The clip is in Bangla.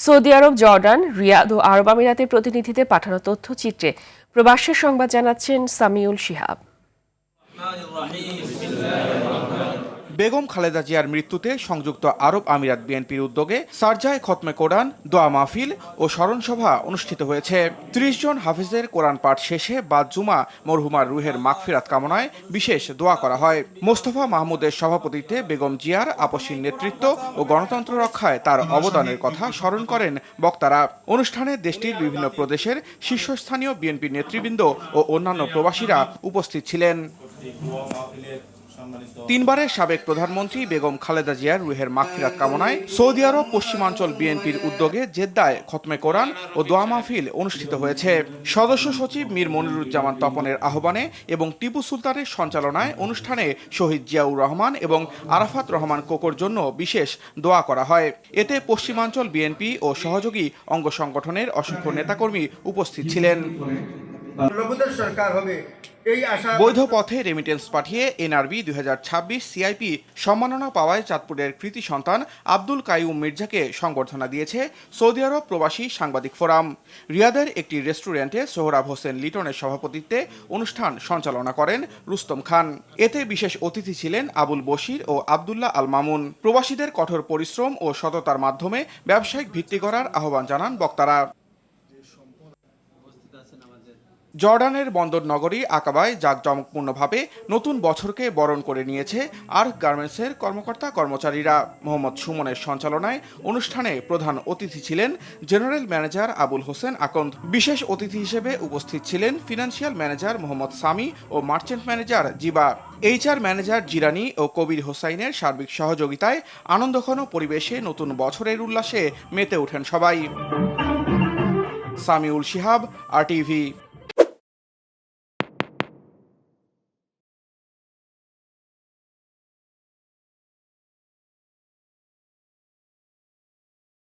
সৌদি আরব, জর্ডান, রিয়াদ ও আরব আমিরাতের প্রতিনিধিদের পাঠানো তথ্যচিত্রে প্রবাসের সংবাদ জানাচ্ছেন সামিউল শিহাব। বেগম খালেদা জিয়ার মৃত্যুতে সংযুক্ত আরব আমিরাত বিএনপির উদ্যোগে শারজায় খতমে কোরআন, দোয়া মাহফিল ও স্মরণসভা অনুষ্ঠিত হয়েছে। ৩০ জন হাফিজের কোরআন পাঠ শেষে বাদ জুমা মরহুমার রুহের মাগফিরাত কামনায় বিশেষ দোয়া করা হয়। মোস্তফা মাহমুদের সভাপতিত্বে বেগম জিয়ার আপসীন নেতৃত্ব ও গণতন্ত্র রক্ষায় তার অবদানের কথা স্মরণ করেন বক্তারা। অনুষ্ঠানে দেশটির বিভিন্ন প্রদেশের শীর্ষস্থানীয় বিএনপি নেতৃবৃন্দ ও অন্যান্য প্রবাসীরা উপস্থিত ছিলেন। তিনবারের সাবেক প্রধানমন্ত্রী বেগম খালেদা জিয়ার রুহের মাগফিরাত কামনায় সৌদি আরব পশ্চিমাঞ্চল বিএনপির উদ্যোগে জেদ্দায় খতমে কোরআন ও দোয়া মাহফিল অনুষ্ঠিত হয়েছে। সদস্য সচিব মীর মনিরুজ্জামান তপনের আহ্বানে এবং টিপু সুলতানের সঞ্চালনায় অনুষ্ঠানে শহীদ জিয়াউর রহমান এবং আরাফাত রহমান কোকোর জন্য বিশেষ দোয়া করা হয়। এতে পশ্চিমাঞ্চল বিএনপি ও সহযোগী অঙ্গ সংগঠনের অসংখ্য নেতাকর্মী উপস্থিত ছিলেন। সরকার হবে বৈধ পথে রেমিটেন্স পাঠিয়ে এনআরবি 2026 সিআইপি সম্মাননা পাওয়ায় চাঁদপুরের কৃতি সন্তান আব্দুল কাইয়ুম মির্জাকে সংবর্ধনা দিয়েছে সৌদি আরব প্রবাসী সাংবাদিক ফোরাম। রিয়াদের একটি রেস্টুরেন্টে সোহরাব হোসেন লিটনের সভাপতিত্বে অনুষ্ঠান সঞ্চালনা করেন রুস্তম খান। এতে বিশেষ অতিথি ছিলেন আবুল বশির ও আবদুল্লাহ আল মামুন। প্রবাসীদের কঠোর পরিশ্রম ও সততার মাধ্যমে ব্যবসায়িক ভিত্তি করার আহ্বান জানান বক্তারা। জর্ডানের বন্দর নগরী আকাবায় জাঁকজমকপূর্ণভাবে নতুন বছরকে বরণ করে নিয়েছে আর্ক গার্মেন্টসের কর্মকর্তা কর্মচারীরা। মোহাম্মদ সুমনের সঞ্চালনায় অনুষ্ঠানে প্রধান অতিথি ছিলেন জেনারেল ম্যানেজার আবুল হোসেন আকন্দ। বিশেষ অতিথি হিসেবে উপস্থিত ছিলেন ফিনান্সিয়াল ম্যানেজার মোহাম্মদ সামি ও merchant manager Ziba. HR manager Jirani ও কবির হোসাইনের সার্বিক সহযোগিতায় আনন্দঘন পরিবেশে নতুন বছরের উল্লাসে মেতে ওঠেন সবাই। সামিউল শিহাব, RTV।